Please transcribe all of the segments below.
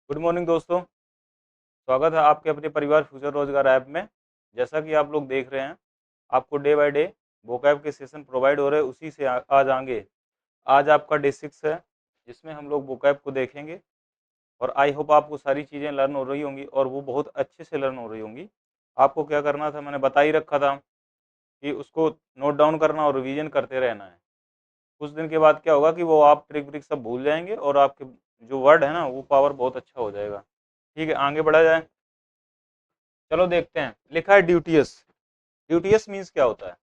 Good morning दोस्तों। स्वागत है आपके अपने परिवार फ्यूचर रोजगार ऐप में। जैसा कि आप लोग देख रहे हैं, आपको डे बाय डे वोकैब के सेशन प्रोवाइड हो रहे हैं। उसी से आज आएंगे। आज आपका डे 6 है, जिसमें हम लोग वोकैब को देखेंगे। और आई होप आपको सारी चीज़ें लर्न हो रही होंगी और वो बहुत अच्छे से लर्न हो रही होंगी। आपको क्या करना था, मैंने बता ही रखा था कि उसको नोट डाउन करना और रिवीजन करते रहना है। कुछ दिन के बाद क्या होगा कि वो आप ट्रिक व्रिक सब भूल जाएंगे और आपके जो वर्ड है ना, वो पावर बहुत अच्छा हो जाएगा। ठीक है, आगे बढ़ा जाए। चलो देखते हैं। लिखा है ड्यूटीएस। ड्यूटीएस मीन्स क्या होता है?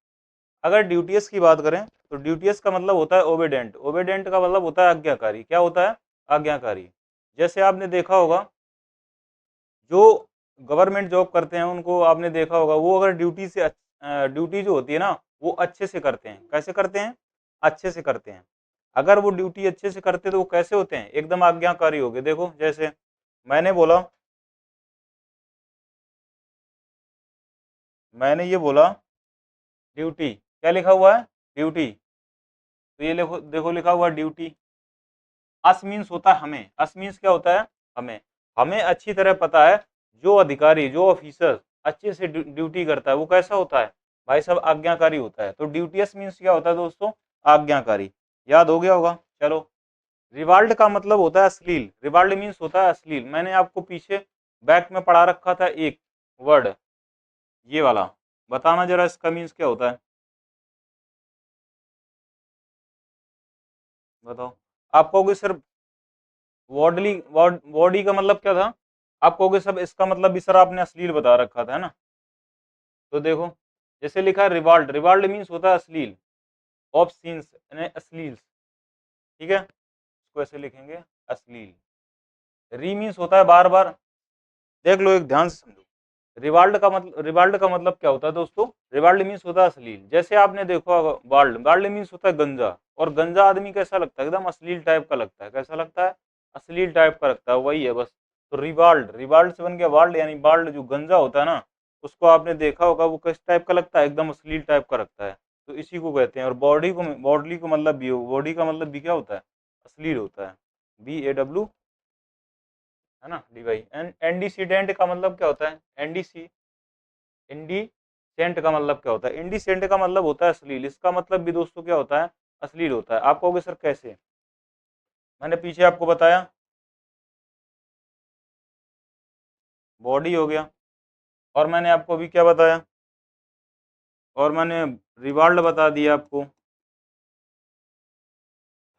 अगर ड्यूटीएस की बात करें तो ड्यूटीएस का मतलब होता है ओबेडेंट। ओबेडेंट का मतलब होता है आज्ञाकारी। क्या होता है? आज्ञाकारी। जैसे आपने देखा होगा, जो गवर्नमेंट जॉब करते हैं उनको आपने देखा होगा, वो अगर ड्यूटी जो होती है ना, वो अच्छे से करते हैं। कैसे करते हैं? अच्छे से करते हैं। अगर वो ड्यूटी अच्छे से करते तो वो कैसे होते हैं? एकदम आज्ञाकारी हो गए। देखो, जैसे मैंने बोला मैंने ये बोला ड्यूटी। क्या लिखा हुआ है? ड्यूटी। तो ये देखो देखो, लिखा हुआ ड्यूटी। अस मीन्स होता है हमें। अस मीन्स क्या होता है? हमें। हमें अच्छी तरह पता है, जो अधिकारी जो ऑफिसर अच्छे से ड्यूटी करता है वो कैसा होता है? भाई साहब, आज्ञाकारी होता है। तो ड्यूटीएस मीन्स क्या होता है दोस्तों? आज्ञाकारी। याद हो गया होगा। चलो, रिवाल्ड का मतलब होता है अश्लील। रिवाल्ड मीन्स होता है अश्लील। मैंने आपको पीछे बैक में पढ़ा रखा था एक वर्ड, ये वाला। बताना जरा इसका मीन्स क्या होता है? बताओ। आप कहोगे सर, बॉडी का मतलब क्या था? आप कहोगे सब इसका मतलब भी सर आपने अश्लील बता रखा था, है ना? तो देखो, जैसे लिखा है रिवाल्ड। रिवाल्ड मीन्स होता है अश्लील, ऑफ सीन्स यानी अश्लील। ठीक है, इसको ऐसे लिखेंगे, अश्लील। री मीन्स होता है बार बार। देख लो, एक ध्यान से समझो। रिवाल्ड का मतलब क्या होता है दोस्तों? रिवाल्ड मीन्स होता है अश्लील। जैसे आपने देखो, वाल्ड वाल्ड मीन्स होता है गंजा। और गंजा आदमी कैसा लगता है? एकदम अश्लील टाइप का लगता है। कैसा लगता है? अश्लील टाइप का लगता है, वही है बस। तो रिवाल्ड, रिवाल्ड से बन गया वाल्ड, यानी वाल्ड जो गंजा होता है ना, उसको आपने देखा होगा, वो किस टाइप का लगता है? एकदम अश्लील टाइप का लगता है। तो इसी को कहते हैं। और बॉडी को मतलब भी, बॉडी का मतलब भी क्या होता है? अश्लील होता है। BAW, है ना, DY। एंडीसीडेंट का मतलब क्या होता है? इंडीसेंट का मतलब क्या होता है? इंडीसेंट का मतलब होता है अश्लील। इसका मतलब भी दोस्तों क्या होता है? अश्लील होता है। आप कहोगे सर कैसे? मैंने पीछे आपको बताया, बॉडी हो गया। और मैंने आपको अभी क्या बताया? और मैंने रिवाल्ड बता दिया आपको।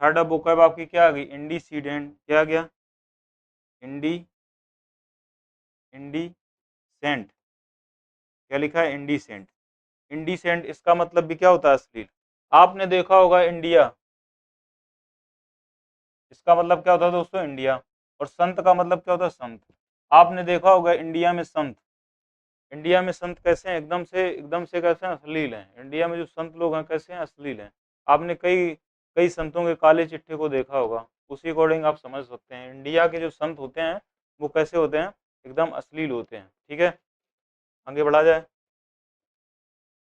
थर्ड अब वोकैब आपकी क्या आ गई? इंडीसीडेंट। क्या आ गया? इंडी इंडीसेंट। क्या लिखा है? इंडीसेंट। इंडीसेंट, इसका मतलब भी क्या होता है? अश्लील। आपने देखा होगा इंडिया, इसका मतलब क्या होता है दोस्तों? इंडिया। और संत का मतलब क्या होता है? संत। आपने देखा होगा इंडिया में संत। इंडिया में संत कैसे हैं? एकदम से कैसे हैं? अश्लील हैं। इंडिया में जो संत लोग हैं कैसे हैं? अश्लील हैं। आपने कई कई संतों के काले चिट्ठे को देखा होगा। उसी अकॉर्डिंग आप समझ सकते हैं इंडिया के जो संत होते हैं वो कैसे होते हैं? एकदम अश्लील होते हैं। ठीक है, आगे बढ़ा जाए।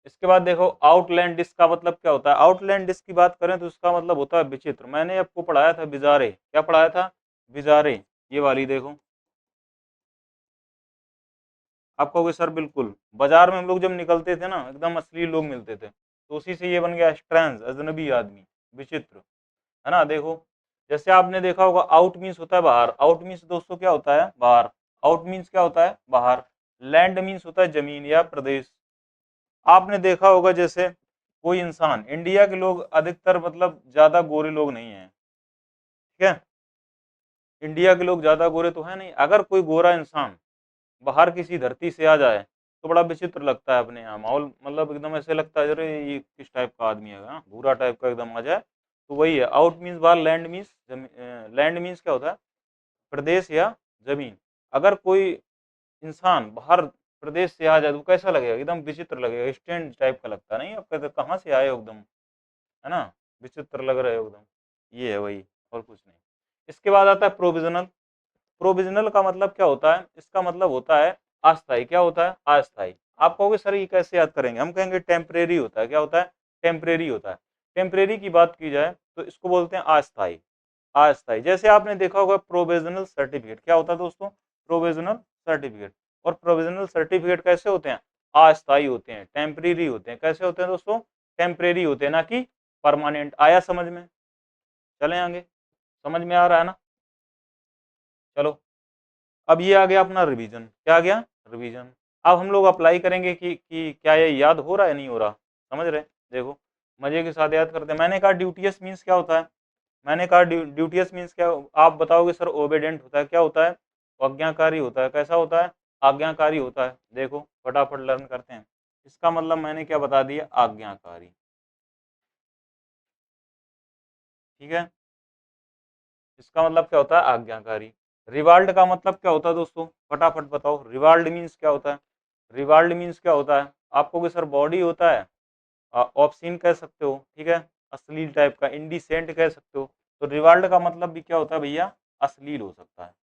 इसके बाद देखो, आउटलैंडिश का मतलब क्या होता है? आउटलैंडिश की बात करें तो इसका मतलब होता है विचित्र। मैंने आपको पढ़ाया था बिजारे। क्या पढ़ाया था? बिजारे। ये वाली देखो। आप कहोगे सर बिल्कुल, बाजार में हम लोग जब निकलते थे ना, एकदम असली लोग मिलते थे, तो उसी से ये बन गया स्ट्रेंज, अजनबी आदमी, विचित्र, है ना? देखो, जैसे आपने देखा होगा, आउट मीन्स होता है बाहर। आउट मीन्स दोस्तों क्या होता है? बाहर। आउट मीन्स क्या होता है? बाहर। लैंड मीन्स होता है जमीन या प्रदेश। आपने देखा होगा, जैसे कोई इंसान, इंडिया के लोग अधिकतर मतलब ज्यादा गोरे लोग नहीं है। ठीक है, इंडिया के लोग ज्यादा गोरे तो है नहीं। अगर कोई गोरा इंसान बाहर किसी धरती से आ जाए तो बड़ा विचित्र लगता है अपने यहाँ माहौल। मतलब एकदम ऐसे लगता है, अरे ये किस टाइप का आदमी है, हाँ? भूरा टाइप का एकदम आ जाए। तो वही है, आउट मीन्स बाहर। लैंड मीन्स क्या होता है? प्रदेश या जमीन। अगर कोई इंसान बाहर प्रदेश से आ जाए तो कैसा लगेगा? एकदम विचित्र लगेगा, स्टैंड टाइप का लगता है। नहीं, आप कहते कहाँ से आए हो एकदम, है ना? विचित्र लग रहे हो एकदम। ये है वही, और कुछ नहीं। इसके बाद आता है प्रोविजनल। प्रोविजनल का मतलब क्या होता है? इसका मतलब होता है अस्थाई। क्या होता है? अस्थाई। आप कहोगे सर ये कैसे याद करेंगे? हम कहेंगे टेम्परेरी होता है। क्या होता है? टेम्परेरी होता है। टेम्परेरी की बात की जाए तो इसको बोलते हैं अस्थाई। अस्थाई। जैसे आपने देखा होगा प्रोविजनल सर्टिफिकेट, क्या होता है दोस्तों? Provisional certificate. और प्रोविजनल सर्टिफिकेट कैसे होते हैं? अस्थाई होते हैं, टेम्परेरी होते हैं। कैसे होते हैं दोस्तों? टेम्परेरी होते हैं, ना कि परमानेंट। आया समझ में? चलें आगे, समझ में आ रहा है ना? चलो, अब ये आ गया अपना रिवीजन। क्या आ गया? रिवीजन। अब हम लोग अप्लाई करेंगे कि क्या ये याद हो रहा है, नहीं हो रहा? समझ रहे? देखो, मजे के साथ याद करते हैं। मैंने कहा ड्यूटियस मीन्स क्या होता है? मैंने कहा ड्यूटियस मीन्स क्या? आप बताओगे सर ओबेडेंट होता है। क्या होता है? आज्ञाकारी होता है। कैसा होता है? आज्ञाकारी होता है। देखो फटाफट लर्न करते हैं। इसका मतलब मैंने क्या बता दिया? आज्ञाकारी। ठीक है, इसका मतलब क्या होता है? आज्ञाकारी। रिवाल्ड का मतलब क्या होता है दोस्तों? फटाफट बताओ, रिवाल्ड मीन्स क्या होता है? रिवाल्ड मीन्स क्या होता है? आपको कि सर बॉडी होता है, ऑब्सीन कह सकते हो, ठीक है, अश्लील टाइप का, इंडिसेंट कह सकते हो। तो रिवाल्ड का मतलब भी क्या होता है भैया? अश्लील हो सकता है।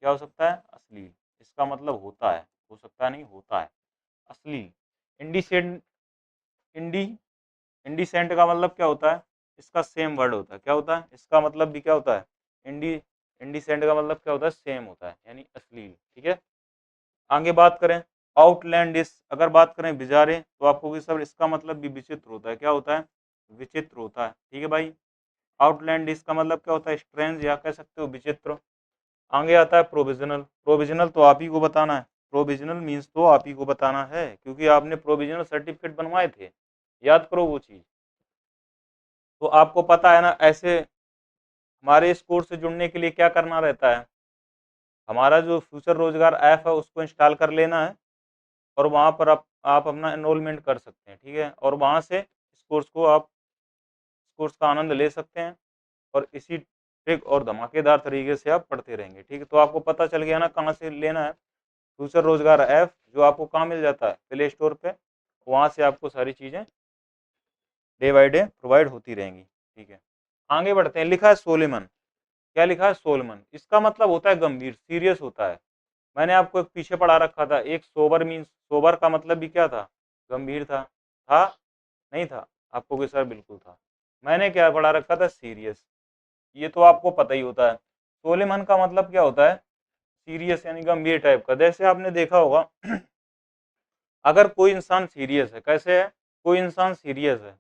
क्या हो सकता है? अश्लील। इसका मतलब होता है, हो सकता है नहीं, होता है अश्लील। इंडिसेंट, इंडी इंडिसेंट का मतलब क्या होता है? इसका सेम वर्ड होता है। क्या होता है? इसका मतलब भी क्या होता है? इंडी इंडिसेंट का मतलब क्या होता है? सेम होता है, यानी अश्लील। ठीक है, आगे बात करें आउटलैंडिश, अगर बात करें बिजारे, तो आपको कि सब इसका मतलब भी विचित्र होता है। क्या होता है? विचित्र होता है। ठीक है भाई, आउटलैंडिश का मतलब क्या होता है? स्ट्रेंज, या कह सकते हो विचित्र। आगे आता है प्रोविजनल। प्रोविजनल तो आप ही को बताना है। प्रोविजनल मीन्स तो आप ही को बताना है, क्योंकि आपने प्रोविजनल सर्टिफिकेट बनवाए थे। याद करो वो चीज, तो आपको पता है ना। ऐसे हमारे इस कोर्स से जुड़ने के लिए क्या करना रहता है? हमारा जो फ्यूचर रोजगार ऐप है उसको इंस्टॉल कर लेना है, और वहाँ पर आप अपना एनरोलमेंट कर सकते हैं। ठीक है, और वहाँ से इस कोर्स को आप इस कोर्स का आनंद ले सकते हैं, और इसी ट्रिक और धमाकेदार तरीके से आप पढ़ते रहेंगे। ठीक है, तो आपको पता चल गया ना कहाँ से लेना है फ्यूचर रोजगार ऐप, जो आपको कहाँ मिल जाता है? प्ले स्टोर पे। वहाँ से आपको सारी चीज़ें डे बाई डे प्रोवाइड होती रहेंगी। ठीक है, आगे बढ़ते हैं। लिखा है सोलेमन। क्या लिखा है? सोलेमन। इसका मतलब होता है गंभीर, सीरियस होता है। मैंने आपको एक पीछे पढ़ा रखा था, एक सोबर मीन्स, सोबर का मतलब भी क्या था? गंभीर था नहीं था? आपको कि सर बिल्कुल था। मैंने क्या पढ़ा रखा था? सीरियस। ये तो आपको पता ही होता है। सोलेमन का मतलब क्या होता है? सीरियस, यानी गंभीर टाइप का। जैसे आपने देखा होगा अगर कोई इंसान सीरियस है, कैसे है? कोई इंसान सीरियस है,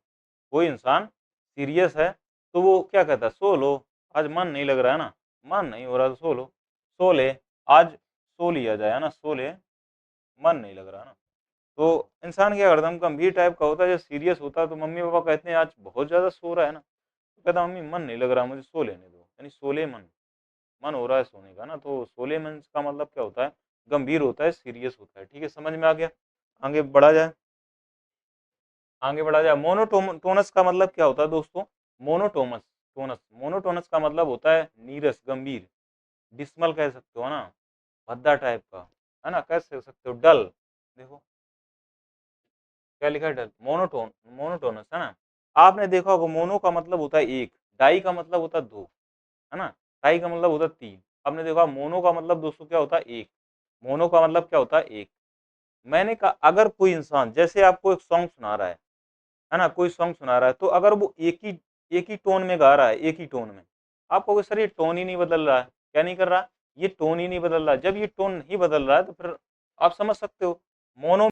कोई इंसान सीरियस है, तो वो क्या कहता है? सो लो, आज मन नहीं लग रहा है ना, मन नहीं हो रहा तो सो लो, सो ले, आज सो लिया जाए, है ना, सो ले, मन नहीं लग रहा ना। तो इंसान क्या करता है? गंभीर टाइप का होता है। जब सीरियस होता है तो मम्मी पापा कहते हैं आज बहुत ज्यादा सो रहा है ना, तो कहता मम्मी मन नहीं लग रहा, मुझे सो लेने दो, यानी सोले मन हो रहा है सोने का ना। तो सोले मन का मतलब क्या होता है? गंभीर होता है, सीरियस होता है। ठीक है, समझ में आ गया? आगे बढ़ा जाए, आगे बढ़ा जाए। मोनोटोनस का मतलब क्या होता है दोस्तों? मोनोटोमस टोनस मोनोटोनस का मतलब होता है नीरस, गंभीर। डिस्मल कह सकते हो ना, भद्दा टाइप का, है ना, कह सकते हो डल। देखो क्या लिखा है? डल। मोनोटोनस है ना। आपने देखा होगा मोनो का मतलब होता है एक, डाई का मतलब होता है दो, है ना, टाई का मतलब होता है तीन। आपने देखा मोनो का मतलब दोस्तों क्या होता है? एक। मोनो का मतलब क्या होता है? एक। मैंने कहा अगर कोई इंसान जैसे आपको एक सॉन्ग सुना रहा है ना, कोई सॉन्ग सुना रहा है, तो अगर वो एक ही टोन में गा रहा है, एक ही टोन में, आप कहोगे सर ये टोन ही नहीं बदल रहा है। क्या नहीं कर रहा? ये टोन ही नहीं बदल रहा है। जब ये टोन नहीं बदल रहा है तो फिर आप समझ सकते हो मोनो